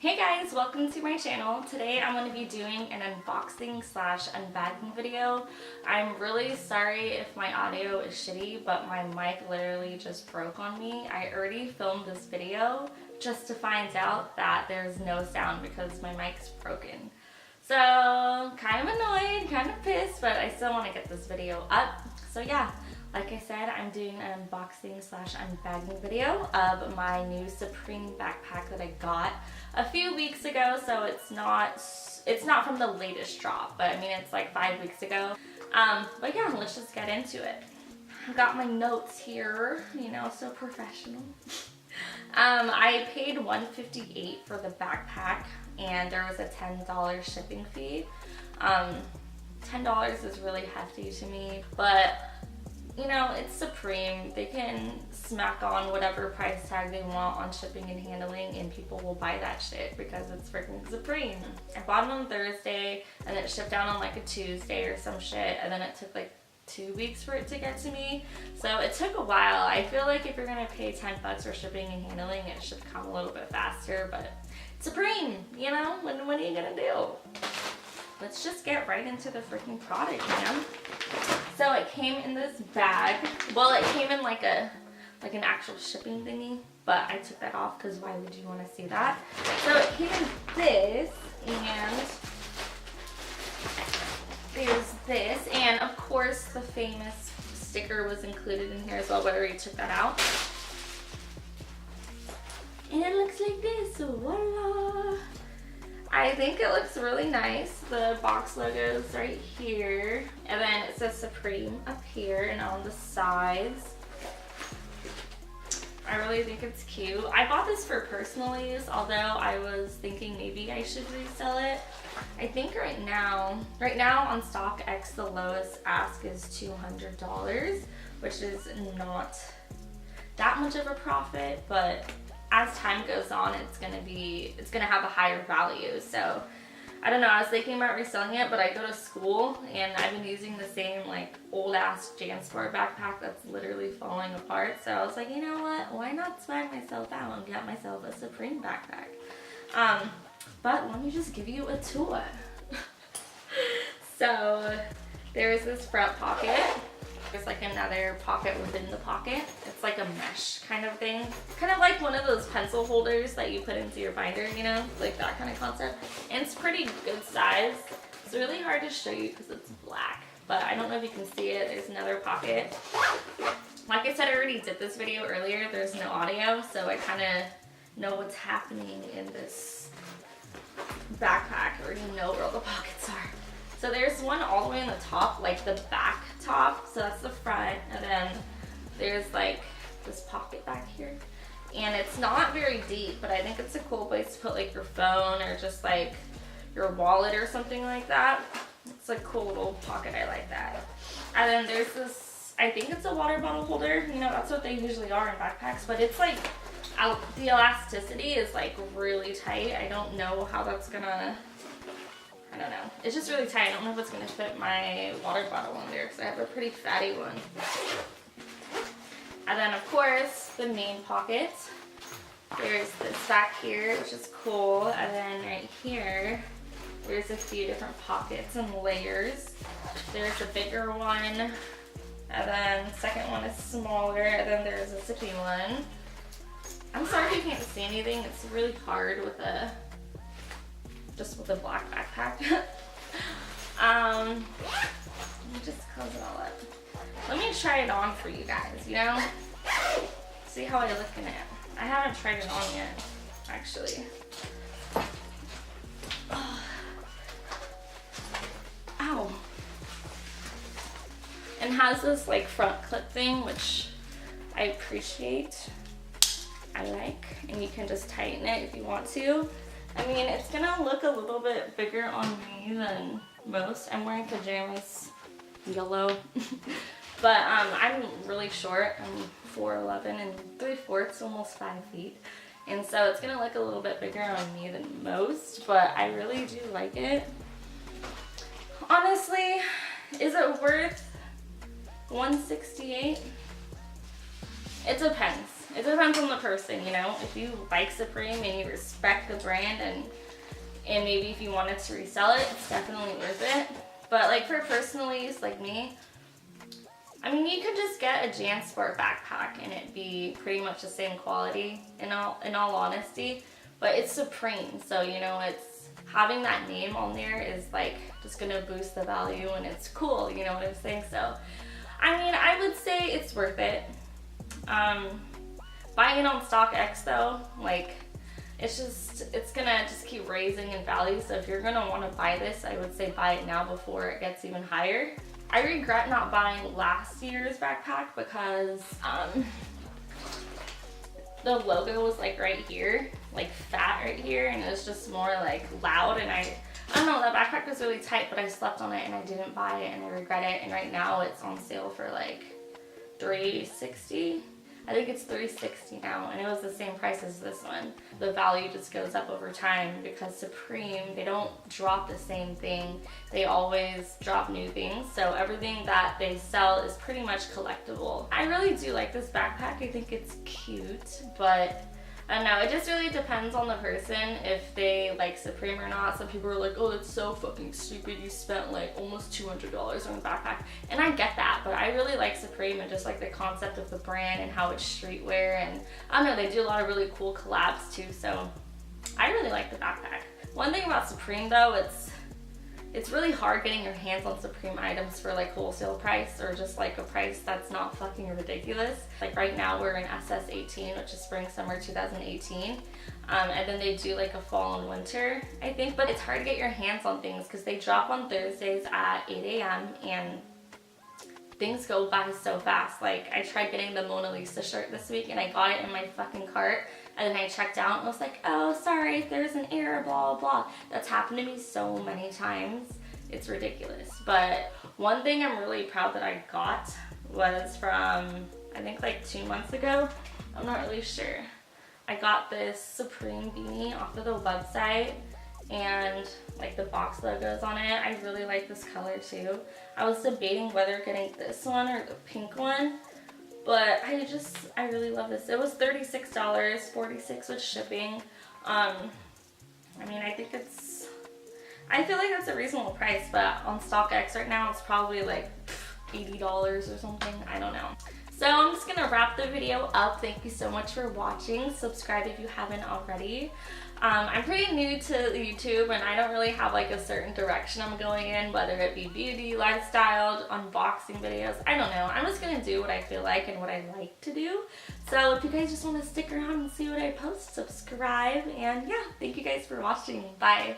Hey guys, welcome to my channel. Today I'm going to be doing an unboxing slash unbagging video. I'm really sorry if my audio is shitty, but my mic literally just broke on me. I already filmed this video just to find out that there's no sound because my mic's broken. So kind of annoyed, kind of pissed, but I still want to get this video up. So yeah, like I said, I'm doing an unboxing slash unbagging video of my new Supreme backpack that I got a few weeks ago. So it's not from the latest drop, but I mean it's like 5 weeks ago. But yeah, let's just get into it. I got my notes here, you know, so professional. I paid $158 for the backpack and there was a $10 shipping fee. $10 is really hefty to me, but you know, it's Supreme. They can smack on whatever price tag they want on shipping and handling and people will buy that shit because it's freaking Supreme. I bought it on Thursday and it shipped down on like a Tuesday or some shit, and then it took like 2 weeks for it to get to me. So it took a while. I feel like if you're gonna pay 10 bucks for shipping and handling, it should come a little bit faster, but Supreme, you know, what are you gonna do? Let's just get right into the freaking product, man. So it came in this bag. Well, it came in like an actual shipping thingy, but I took that off because why would you want to see that? So it came in this, and there's this, and of course the famous sticker was included in here as well, but I already took that out. And it looks like this, so voila! I think it looks really nice. The box logo is right here, and then it says Supreme up here and on the sides. I really think it's cute. I bought this for personal use, although I was thinking maybe I should resell it. I think right now on StockX the lowest ask is $200, which is not that much of a profit, but as time goes on, it's gonna have a higher value. So I don't know, I was thinking about reselling it, but I go to school and I've been using the same like old ass JanSport backpack that's literally falling apart. So I was like, you know what, why not swag myself out and get myself a Supreme backpack? But let me just give you a tour. So there's this front pocket. There's like another pocket within the pocket. It's like a mesh kind of thing. Kind of like one of those pencil holders that you put into your binder, you know? Like that kind of concept. And it's pretty good size. It's really hard to show you because it's black, but I don't know if you can see it. There's another pocket. Like I said, I already did this video earlier. There's no audio, so I kind of know what's happening in this backpack. I already know where all the pockets are. So there's one all the way on the top, like the back top, so that's the front, and then there's like this pocket back here. And it's not very deep, but I think it's a cool place to put like your phone or just like your wallet or something like that. It's a cool little pocket, I like that. And then there's this, I think it's a water bottle holder, you know, that's what they usually are in backpacks, but it's like, the elasticity is like really tight. I don't know how that's gonna, I don't know. It's just really tight. I don't know if it's going to fit my water bottle in there because I have a pretty fatty one. And then, of course, the main pocket. There's this back here, which is cool. And then right here, there's a few different pockets and layers. There's a bigger one. And then the second one is smaller. And then there's a zippy one. I'm sorry if you can't see anything. It's really hard with just with a black backpack. Let me just close it all up. Let me try it on for you guys, you know? See how I look in it. I haven't tried it on yet, actually. Oh. Ow. And has this like front clip thing, which I appreciate. I like. And you can just tighten it if you want to. I mean, it's gonna look a little bit bigger on me than most. I'm wearing pajamas, yellow. But I'm really short. I'm 4'11" and 3/4, almost 5 feet. And so it's gonna look a little bit bigger on me than most, but I really do like it. Honestly, is it worth $168? It depends. It depends on the person, you know? If you like Supreme and you respect the brand and maybe if you wanted to resell it, it's definitely worth it. But like for personal use, like me, I mean, you could just get a JanSport backpack and it'd be pretty much the same quality in all honesty, but it's Supreme, so you know, it's having that name on there is like just gonna boost the value and it's cool, you know what I'm saying? So I mean, I would say it's worth it. Buying it on StockX though, like it's gonna just keep raising in value, so if you're gonna want to buy this, I would say buy it now before it gets even higher. I regret not buying last year's backpack because the logo was like right here, like fat right here, and it was just more like loud, and I don't know, that backpack was really tight, but I slept on it and I didn't buy it and I regret it, and right now it's on sale for like $360. I think it's $360 now, and it was the same price as this one. The value just goes up over time because Supreme, they don't drop the same thing. They always drop new things, so everything that they sell is pretty much collectible. I really do like this backpack. I think it's cute, but I don't know, it just really depends on the person if they like Supreme or not. Some people are like, oh, that's so fucking stupid, you spent like almost $200 on a backpack. And I get that, but I really like Supreme and just like the concept of the brand and how it's streetwear, and I don't know, they do a lot of really cool collabs too, so I really like the backpack. One thing about Supreme though, it's really hard getting your hands on Supreme items for like wholesale price or just like a price that's not fucking ridiculous. Like right now we're in SS18, which is spring summer 2018, and then they do like a fall and winter, I think, but it's hard to get your hands on things because they drop on Thursdays at 8 a.m. and things go by so fast. Like I tried getting the Mona Lisa shirt this week and I got it in my fucking cart, and then I checked out and I was like, oh, sorry, there's an error, blah, blah. That's happened to me so many times. It's ridiculous. But one thing I'm really proud that I got was from, I think like 2 months ago. I'm not really sure. I got this Supreme beanie off of the website, and like the box logo's on it. I really like this color too. I was debating whether getting this one or the pink one, but I really love this. It was $36, $46 with shipping. I mean, I feel like that's a reasonable price, but on StockX right now it's probably like $80 or something, I don't know. So I'm just gonna wrap the video up. Thank you so much for watching. Subscribe if you haven't already. I'm pretty new to YouTube and I don't really have like a certain direction I'm going in, whether it be beauty, lifestyle, unboxing videos, I don't know. I'm just gonna do what I feel like and what I like to do. So if you guys just wanna stick around and see what I post, subscribe, and yeah, thank you guys for watching. Bye.